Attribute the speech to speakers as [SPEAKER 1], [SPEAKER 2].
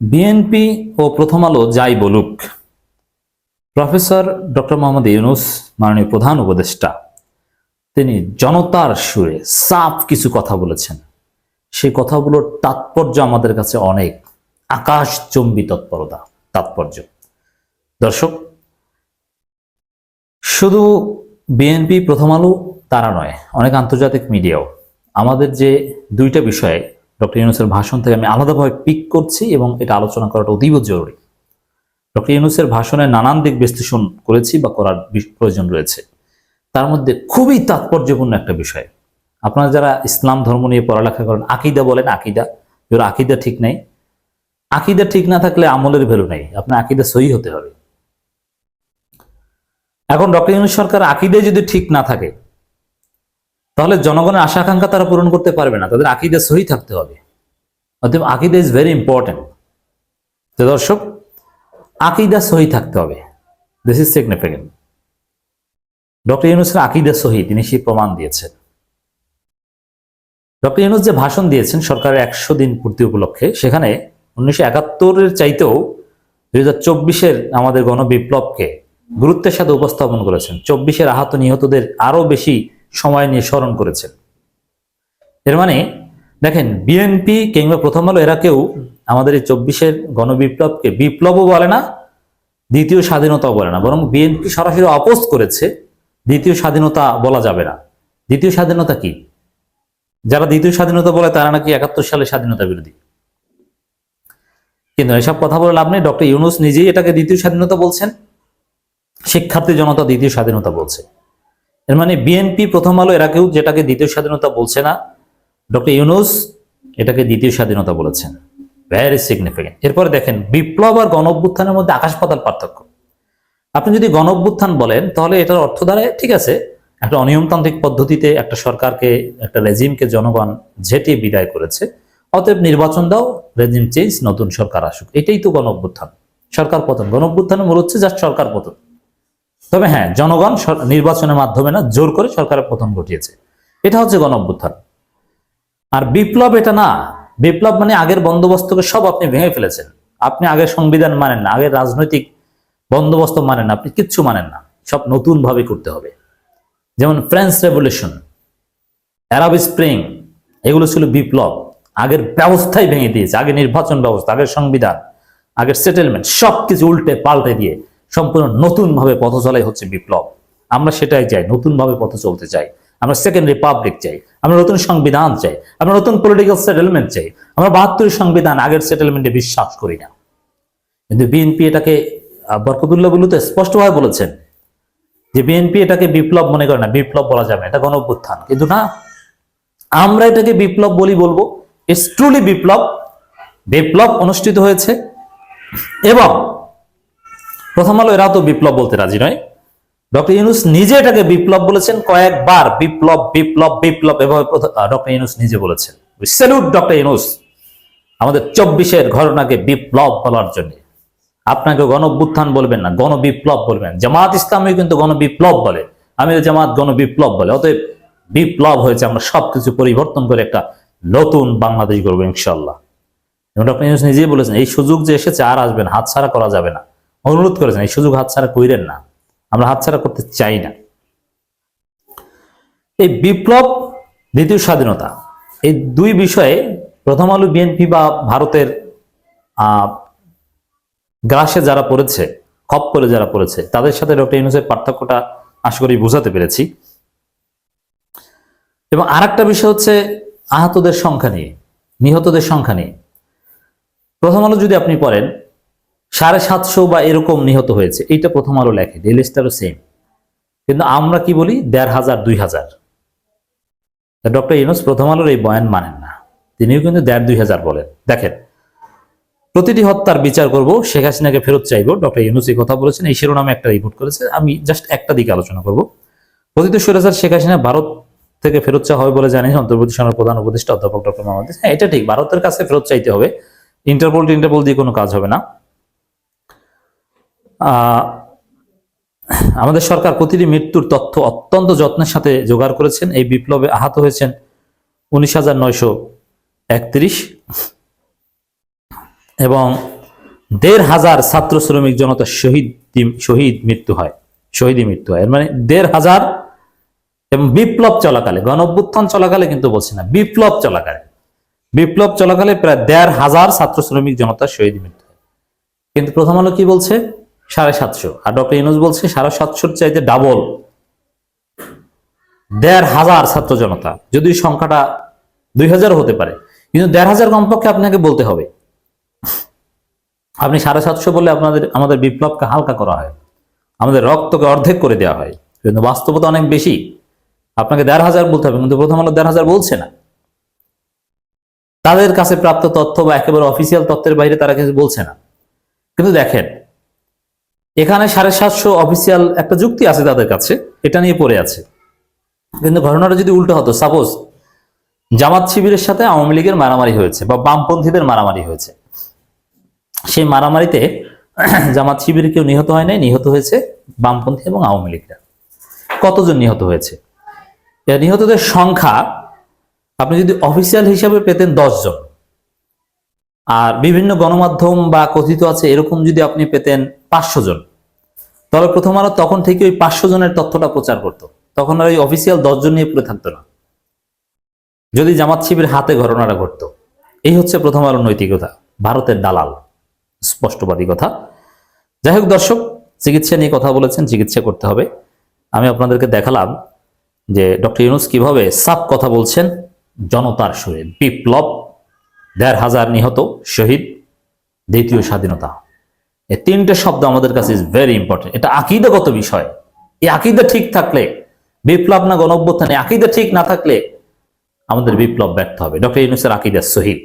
[SPEAKER 1] BNP ও প্রথম আলো যাই বলুক, প্রফেসর ডক্টর মোহাম্মদ ইউনূস মাননীয় প্রধান উপদেষ্টা তিনি জনতার সুরে সাফ কিছু কথা বলেছেন। সেই কথাগুলোর তাৎপর্য আমাদের কাছে অনেক আকাশচুম্বী তাৎপর্য। দর্শক, শুধু বিএনপি প্রথম আলো তারা নয়, অনেক আন্তর্জাতিক মিডিয়াও আমাদের যে দুইটা বিষয়ে ডক্টর ইউনূসের ভাষণ থেকে আমি আলাদাভাবে পিক করছি এবং এটা আলোচনা করাটা অতীব জরুরি। ডক্টর ইউনূসের ভাষণে নানান দিক বিশ্লেষণ করেছি বা করার প্রয়োজন রয়েছে। তার মধ্যে খুবই তাৎপর্যপূর্ণ একটা বিষয়, আপনারা যারা ইসলাম ধর্ম নিয়ে পড়ালেখা করেন, আকিদা বলেন, আকিদা যারা আকিদা ঠিক নেই, আকিদা ঠিক না থাকলে আমলের ভ্যালু নেই, আপনার আকিদা সহি হতে হবে। এখন ডক্টর ইউনূস সরকার আকিদা যদি ঠিক না থাকে তাহলে জনগণের আশা আকাঙ্ক্ষা তারা পূরণ করতে পারবে না, তাদের আকিদা সহি থাকতে হবে। অতএব আকিদা ইজ ভেরি ইম্পর্টেন্ট। তো দর্শক, আকিদা সহি থাকতে হবে, দিস ইজ সিগনিফিকেন্ট। ডক্টর ইউনূসের আকিদা সহি, তিনি সেই প্রমাণ দিয়েছেন। ডক্টর ইউনূস যে ভাষণ দিয়েছেন সরকারের 100 দিন পূর্তি উপলক্ষে, সেখানে 1971-এর চাইতেও 2024-এর আমাদের গণবিপ্লবকে গুরুত্বের সাথে উপস্থাপন করেছেন। 24-এর আহত নিহতদের আরো বেশি সময় নিয়ে স্মরণ করেছেন। এর মানে দেখেন, বিএনপি কিংবা প্রথম আলো এরা কেউ আমাদের এই 24-এর গণবিপ্লবকে বিপ্লবও বলে না, দ্বিতীয় স্বাধীনতাও বলে না, বরং বিএনপি সরাসরি অপোজ করেছে দ্বিতীয় স্বাধীনতা বলা যাবে না। দ্বিতীয় স্বাধীনতা কি? যারা দ্বিতীয় স্বাধীনতা বলে তারা নাকি 71 সালে স্বাধীনতা বিরোধী। কিন্তু এসব কথা বলে লাভ নেই। ডক্টর ইউনূস নিজেই এটাকে দ্বিতীয় স্বাধীনতা বলছেন, শিক্ষার্থী জনতা দ্বিতীয় স্বাধীনতা বলছে। এর মানে বিএনপি প্রথম আলো এরা কেউ যেটাকে দ্বিতীয় স্বাধীনতা বলছে না, ডক্টর ইউনূস এটাকে দ্বিতীয় স্বাধীনতা বলেছেন। Very significant. এরপরে দেখেন, বিপ্লব আর গণ অভ্যুত্থানের মধ্যে আকাশ পাতাল পার্থক্য। আপনি যদি গণ অভ্যুত্থান বলেন তাহলে এটার অর্থ দাঁড়ায়, ঠিক আছে, একটা অনিয়মতান্ত্রিক পদ্ধতিতে একটা সরকারকে, একটা রেজিমকে জনগণ ঝেঁটিয়ে বিদায় করেছে, অতএব নির্বাচন দাও, রেজিম চেঞ্জ, নতুন সরকার আসুক। এটাই তো গণ অভ্যুত্থান, সরকার পতন। গণ অভ্যুত্থানের মূল হচ্ছে জাস্ট সরকার পতন। তবে হ্যাঁ, জনগণ নির্বাচনের মাধ্যমে না, জোর করে সরকারের পতন ঘটিয়েছে, এটা হচ্ছে গণ অভ্যুত্থান। আর বিপ্লব এটা না। বিপ্লব মানে আগের বন্দোবস্তকে সব আপনি ভেঙে ফেলেছেন, আপনি আগের সংবিধান মানেন না, আগের রাজনৈতিক বন্দোবস্ত মানেন না, আপনি কিচ্ছু মানেন না, সব নতুন ভাবে করতে হবে। যেমন ফ্রেঞ্চ রেভলিউশন, আরব স্প্রিং, এগুলো ছিল বিপ্লব। আগের ব্যবস্থাই ভেঙে দিয়েছে, আগের নির্বাচন ব্যবস্থা, আগের সংবিধান, আগের সেটেলমেন্ট, সবকিছু উল্টে পাল্টে দিয়ে সম্পূর্ণ নতুন ভাবে পথ চলাই হচ্ছে বিপ্লব। আমরা সেটাই চাই, নতুন ভাবে পথ চলতে চাই। আমরা সেকেন্ড রিপাবলিক চাই, আমরা নতুন সংবিধান চাই, আমরা নতুন পলিটিক্যাল সেটেলমেন্ট চাই। আমরা 72 সংবিধান, আগের সেটেলমেন্টে বিশ্বাস করি না। কিন্তু বিএনপি এটাকে, বরকতুল্লাহ বুলু তো স্পষ্টভাবে বলেছেন যে বিএনপি এটাকে বিপ্লব মনে করে না, বিপ্লব বলা যাবে না, এটা গণ অভ্যুত্থান। কিন্তু না, আমরা এটাকে বিপ্লব বলবো। ইটস ট্রুলি বিপ্লব। বিপ্লব অনুষ্ঠিত হয়েছে এবং প্রথম আলো এরা তো বিপ্লব বলতে রাজি নয়। ডক্টর ইউনূস নিজে এটাকে বিপ্লব বলেছেন কয়েকবার, বিপ্লব বিপ্লব বিপ্লব এভাবে ডক্টর ইউনূস নিজে বলেছেন। উই স্যালুট ডক্টর ইউনূস আমাদের 24-এর ঘটনাকে বিপ্লব বলার জন্য। আপনাকে গণ অভ্যুত্থান বলবেন না, গণ বিপ্লব বলবেন। জামাত ইসলামী কিন্তু গণ বিপ্লব বলে, আমির জামাত গণ বিপ্লব বলে। অতএব বিপ্লব হয়েছে, আমরা সবকিছু পরিবর্তন করে একটা নতুন বাংলাদেশ গড়বো ইনশাল্লাহ। ডক্টর ইউনূস নিজেই বলেছেন এই সুযোগ যে এসেছে আর আসবেন, হাতছাড়া করা যাবে না। অনুরোধ করেছেন এই সুযোগ হাতছাড়া কইরেন না, আমরা হাতছাড়া করতে চাই না। এই বিপ্লব, দ্বিতীয় স্বাধীনতা, এই দুই বিষয়ে প্রথম আলো, বিএনপি বা ভারতের গ্রাসে যারা পড়েছে, খপ করে যারা পড়েছে, তাদের সাথে ডক্টর ইউনূসের পার্থক্যটা আশা করি বুঝাতে পেরেছি। এবং আর একটা বিষয় হচ্ছে আহতদের সংখ্যা নিয়ে, নিহতদের সংখ্যা নিয়ে। প্রথম আলো যদি আপনি পড়েন 750 বা এরকম নিহত হয়েছে, এইটা প্রথম আলো লেখে, ডেইলি স্টারও সেম। কিন্তু আমরা কি বলি 1500, 2000। ডক্টর ইউনূস প্রথম আলোর এই বয়ান মানেন না, তিনিও কিন্তু 1500-2000 বলেন। দেখেন, প্রতিটি হত্যার বিচার করব, শেখ হাসিনাকে ফেরত চাইব, ডক্টর ইউনূস এই কথা বলেছেন। এই শিরোনামে একটা রিপোর্ট করেছে, আমি জাস্ট একটা দিকে আলোচনা করব। প্রতিটি স্বৈরাচার শেখ হাসিনা ভারত থেকে ফেরত চাওয়া হবে বলে জানিয়েছেন অন্তর্বর্তী সরকারের প্রধান উপদেষ্টা অধ্যাপক ডক্টর মোহাম্মদ। হ্যাঁ, এটা ঠিক, ভারতের কাছে ফেরত চাইতে হবে। ইন্টারপোল দিয়ে কোনো কাজ হবে না। আমাদের সরকার প্রতিটি মৃত্যুর তথ্য অত্যন্ত যত্নের সাথে জোগাড় করেছেন। এই বিপ্লবে আহত হয়েছেন 19,931। এবং ১,৫০০ ছাত্র শ্রমিক জনতা শহীদ মৃত্যু হয়, শহীদী মৃত্যু হয়। এর মানে ১,৫০০ এবং বিপ্লব চলাকালে, গণঅভ্যুত্থান চলাকালে কিন্তু বলছি না, বিপ্লব চলাকালে প্রায় ১,৫০০ ছাত্র শ্রমিক জনতা শহীদ মৃত্যু হয়। কিন্তু প্রথম আলো কি বলছে? ৭৫০, আর ডক্টর ইউনূস বলছে ৭৫০ চাইতে ডাবল, ১,৫০০ ছাত্র জনতা। যদি সংখ্যাটা ২,০০০ হতে পারে, কিন্তু ১,৫০০ কমপক্ষে আপনাকে বলতে হবে। আপনি ৭৫০ বললে আমাদের বিপ্লবকে হালকা করা হয়, আমাদের রক্তকে অর্ধেক করে দেওয়া হয়, কিন্তু বাস্তবতা অনেক বেশি। আপনাকে ১,৫০০ বলতে হবে, কিন্তু প্রথম আলো ১,৫০০ বলছে না। তাদের কাছে প্রাপ্ত তথ্য বা একেবারে অফিসিয়াল তথ্যের বাইরে তারা কিছু বলছে না। কিন্তু দেখেন, এখানে ৭৫০ অফিসিয়াল একটা যুক্তি আছে তাদের কাছে, এটা নিয়ে পড়ে আছে। কিন্তু ঘটনাটা যদি উল্টো হতো, সাপোজ জামাত শিবিরের সাথে আওয়ামী লীগের মারামারি হয়েছে বা বামপন্থীদের মারামারি হয়েছে, সেই মারামারিতে জামাত শিবিরে কেউ নিহত হয় নাই, নিহত হয়েছে বামপন্থী এবং আওয়ামী লীগরা। কতজন নিহত হয়েছে? নিহতদের সংখ্যা আপনি যদি অফিসিয়াল হিসাবে পেতেন ১০ জন, আর বিভিন্ন গণমাধ্যম বা কথিত আছে এরকম যদি আপনি পেতেন ৫০০ জন, তাহলে প্রথম আলো তখন থেকে ওই ৫০০ জনের তথ্যটা প্রচার করত। তখন আর ওই অফিসিয়াল ১০ জন নিয়ে পড়ে থাকতো না, যদি জামাত শিবির হাতে ঘটনাটা ঘটত। এই হচ্ছে প্রথম আলোর নৈতিকতা, ভারতের দালাল, স্পষ্টবাদী কথা। যাই হোক দর্শক, চিকিৎসা নিয়ে কথা বলেছেন, চিকিৎসা করতে হবে। আমি আপনাদেরকে দেখালাম যে ডক্টর ইউনূস কিভাবে সাফ কথা বলছেন, জনতার সুরে বিপ্লব, ১,৫০০ নিহত, শহীদ, দ্বিতীয় স্বাধীনতা। এই তিনটে শব্দ আমাদের কাছে ইজ ভেরি ইম্পর্টেন্ট। এটা আকীদাগত বিষয়। এই আকীদা ঠিক থাকলে বিপ্লব না গণঅভ্যুত্থান, আকীদা ঠিক না থাকলে আমাদের বিপ্লব ব্যর্থ হবে। ডক্টর ইউনূসের আকীদা সহিহ।